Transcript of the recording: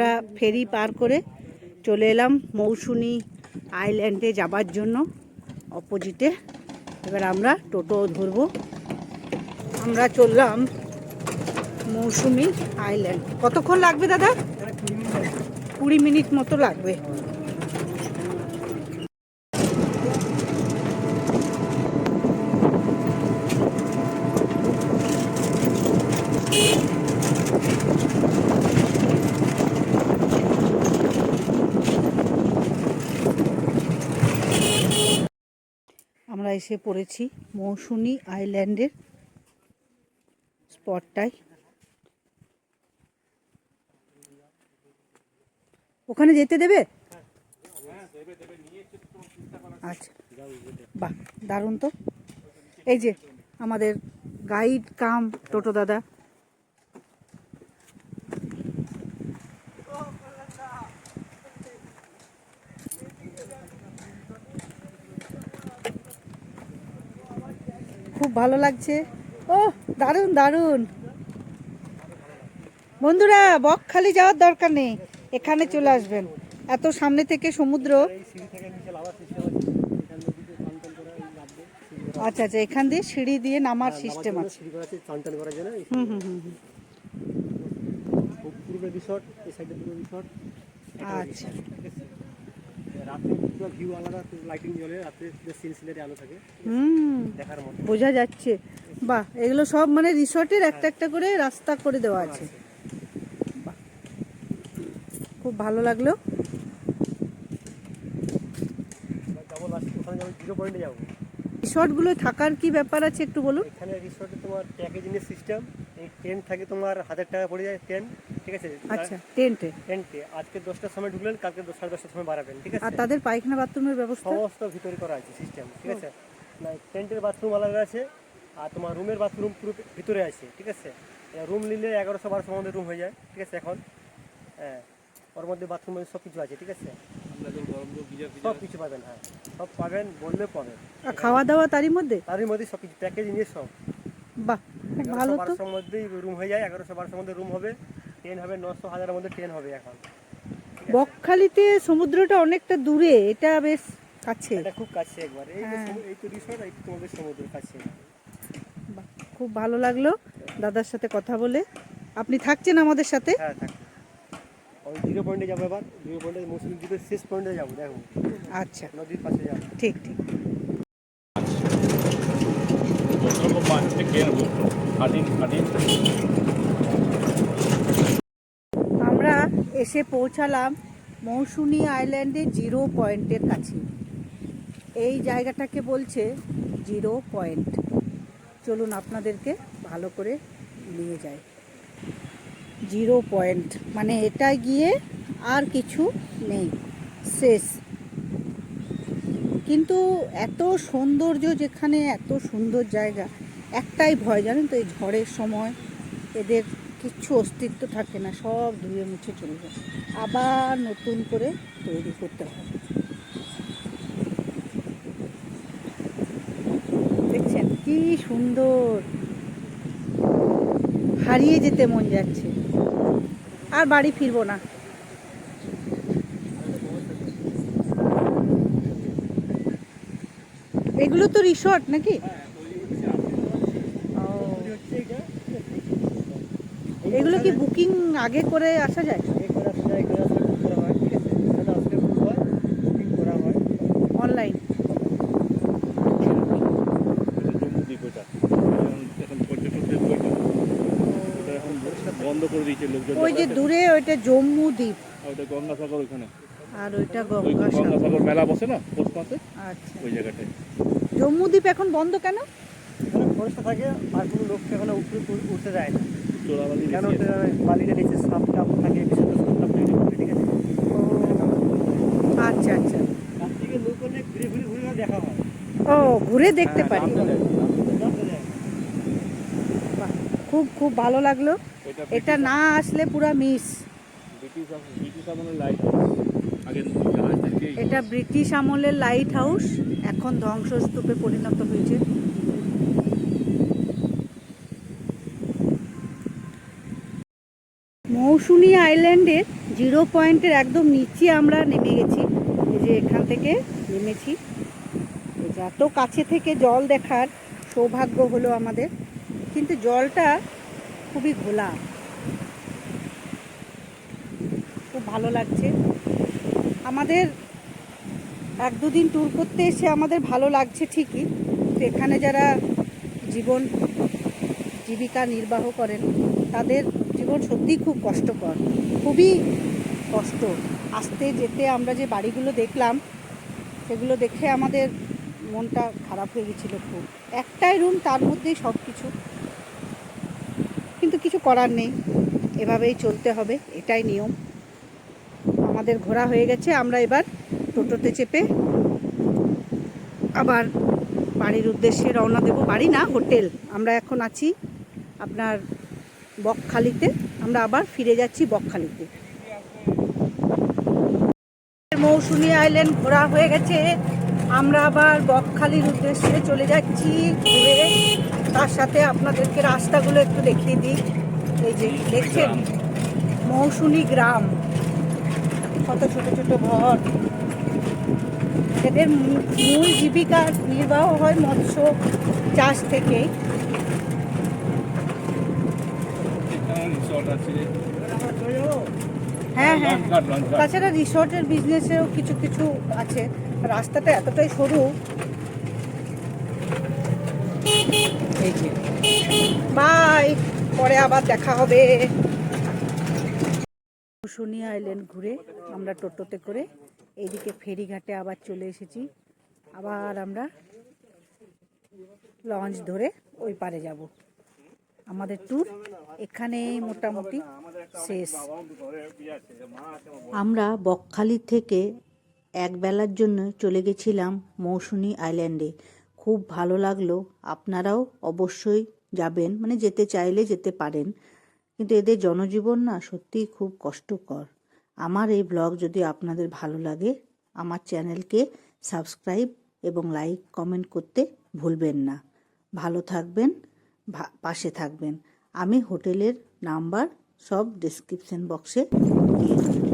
আমরা ফেরি পার করে চলে এলাম মৌসুনি আইল্যান্ডে যাবার জন্য অপোজিটে। এবার আমরা টোটো ধরবো। আমরা চললাম মৌসুমি আইল্যান্ড। কতক্ষণ লাগবে দাদা? 20 মিনিট মতো লাগবে। আমরা এসে পড়েছি মৌসুনি আইল্যান্ডের স্পটটায়। ওখানে যেতে দেবে? আচ্ছা, বাহ, দারুণ তো। এই যে আমাদের গাইড কাম টোটো দাদা। খুব ভালো লাগছে। ও দারুণ দারুণ। বন্ধুরা, বকখালি যাওয়ার দরকার নেই, এখানে চলে আসবেন। এত সামনে থেকে সমুদ্র। আচ্ছা আচ্ছা, এখান দিয়ে সিঁড়ি দিয়ে নামার সিস্টেম আছে। আচ্ছা, বোঝা যাচ্ছে। বাহ, এগুলো সব মানে রিসর্টের একটা একটা করে রাস্তা করে দেওয়া আছে। বাহ, খুব ভালো লাগলো। রিসর্টগুলো থাকার কি ব্যাপার আছে একটু বলুন। এখানে রিসর্টে তোমার প্যাকেজিংয়ের সিস্টেম, এই টেন্ট থাকে তোমার 1000 টাকা পড়ে যায় টেন্ট, ঠিক আছে? আচ্ছা, টেন্টে আজকে 10টার সময় ঢুকলেন, কালকে 10:30টার সময় বাড়াবেন, ঠিক আছে? আর তাদের পায়খানা বাথরুমের ব্যবস্থা সমস্ত ভিতরে করা আছে সিস্টেম, ঠিক আছে? না, টেন্টের বাথরুম আলাদা আছে, আর তোমার রুমের বাথরুম পুরো ভিতরে আছে, ঠিক আছে? রুম নিলে 1100-1200 মধ্যে রুম হয়ে যায়, ঠিক আছে? এখন হ্যাঁ, ওর মধ্যে বাথরুম সব কিছু আছে, ঠিক আছে? সব কিছু পাবেন, হ্যাঁ সব পাবেন, বললে পাবেন। খাওয়া দাওয়া তারই মধ্যে সব কিছু প্যাকেজ নিয়ে সব। বাহ, ভালো তো। 1100-1200 মধ্যেই রুম হয়ে যায়, 1100-1200 মধ্যে রুম হবে, ট্রেন হবে 900-1000 মধ্যে ট্রেন হবে। এখন বকখালিতে সমুদ্রটা অনেকটা দূরে, এটা বেশ কাছে। এটা খুব কাছে একবার, এই তো রিসর্ট, এই তো তোমাদের সমুদ্রের কাছে। বাহ, খুব ভালো লাগলো দাদার সাথে কথা বলে। আপনি থাকছেন আমাদের সাথে? হ্যাঁ থাকছি। ওই 0 পয়েন্টে যাবো, এবার 0 পয়েন্টে মুসলিম দ্বীপের শেষ পয়েন্টে যাবো, দেখো। আচ্ছা, নদীর পাশে যাবো। ঠিক ঠিক। আমরা এসে পৌঁছালাম মৌসুনি আইল্যান্ডে 0 পয়েন্টের কাছে। এই জায়গাটাকে বলছে 0 পয়েন্ট। চলুন আপনাদেরকে ভালো করে নিয়ে যাই। 0 পয়েন্ট মানে এটা গিয়ে আর কিছু নেই, শেষ। কিন্তু এত সৌন্দর্য, যেখানে এত সুন্দর জায়গা, একটাই ভয় জানেন তো, এই ঝড়ের সময় এদের কিচ্ছু অস্তিত্ব থাকে না, সব ধুয়ে মুছে চলে যায়, আবার নতুন করে তৈরি করতে হয়। দেখছেন কি সুন্দর, হারিয়ে যেতে মন যাচ্ছে, আর বাড়ি ফিরবো না। এগুলো তো রিসর্ট নাকি? এগুলো কি বুকিং আগে করে আসা যায়? অনলাইন? বন্ধ করে দিয়েছে লোকজন। ওই যে দূরে ওইটা জম্মু দ্বীপ, ওইটা গঙ্গাসাগর ওখানে, আর ওইটা গঙ্গাসাগর মেলা বসে না পৌষ মাসে। আচ্ছা, ওই জায়গাটায়। জম্মু দ্বীপ এখন বন্ধ কেন? ফরেস্টটা থাকে, আর কোনো লোক এখানে উঠতে যায় না। চোরাবালি কেন বালিটা নিচে সাপ টাপ থাকে, বিশেষ করে সাপ টাপ তৈরি করবে, ঠিক আছে? আচ্ছা আচ্ছা, তার থেকে লোক অনেক ঘুরে ঘুরে ঘুরে দেখা হয়। ও, ঘুরে দেখতে পারি। খুব খুব ভালো লাগলো। এটা না আসলে পুরা মিস। এটা ব্রিটিশ আমলের লাইট হাউস, এখন ধ্বংসস্তূপে পরিণত হয়েছে। মৌসুনি আইল্যান্ডের জিরো পয়েন্টের একদম নিচে আমরা নেমে গেছি। এই যে এখান থেকে নেমেছি। এই যে এত কাছে থেকে জল দেখার সৌভাগ্য হলো আমাদের, কিন্তু জলটা খুবই ঘোলা, খুব ভালো লাগছে আমাদের। এক দুদিন ট্যুর করতে এসে আমাদের ভালো লাগছে ঠিকই, তো এখানে যারা জীবিকা নির্বাহ করেন তাদের জীবন সত্যিই খুব কষ্টকর, খুবই কষ্ট। আসতে যেতে আমরা যে বাড়িগুলো দেখলাম সেগুলো দেখে আমাদের মনটা খারাপ হয়ে গেছিলো খুব। একটাই রুম, তার মধ্যেই সব কিছু, কিন্তু কিছু করার নেই, এভাবেই চলতে হবে, এটাই নিয়ম। আমাদের ঘোরা হয়ে গেছে, আমরা এবার টোটোতে চেপে আবার বাড়ির উদ্দেশ্যে রওনা দেব। বাড়ি না, হোটেল। আমরা এখন আছি আপনার বকখালিতে, আমরা আবার ফিরে যাচ্ছি বকখালিতে। মৌসুনী আইল্যান্ড ঘোরা হয়ে গেছে, আমরা আবার বকখালির উদ্দেশ্যে চলে যাচ্ছি ঘুরে। তার সাথে আপনাদেরকে রাস্তাগুলো একটু দেখিয়ে দিই। এই যে দেখছেন মৌসুনী গ্রাম, কত ছোট ছোট ঘর। এদের মূল জীবিকা নির্বাহ হয় মৎস্য চাষ থেকেই। হ্যাঁ হ্যাঁ, তাছাড়া রিসর্টের বিজনেসেও কিছু কিছু আছে। রাস্তাটা এতটাই সরু। বাই, পরে আবার দেখা হবে। মৌসুনী আইল্যান্ড ঘুরে আমরা টোটোতে করে এইদিকে ফেরিঘাটে আবার চলে এসেছি। আবার আমরা লঞ্চ ধরে ওই পারে যাব। আমাদের ট্যুর এখানেই মোটামুটি শেষ। আমরা বকখালি থেকে এক বেলার জন্য চলে গেছিলাম মৌসুনী আইল্যান্ডে। খুব ভালো লাগলো, আপনারাও অবশ্যই যাবেন, মানে যেতে চাইলে যেতে পারেন, কিন্তু এদের জনজীবন না সত্যিই খুব কষ্টকর। আমার এই ব্লগ যদি আপনাদের ভালো লাগে, আমার চ্যানেলকে সাবস্ক্রাইব এবং লাইক কমেন্ট করতে ভুলবেন না। ভালো থাকবেন, পাশে থাকবেন। আমি হোটেলের নাম্বার সব ডেসক্রিপশন বক্সে দিয়ে দেব।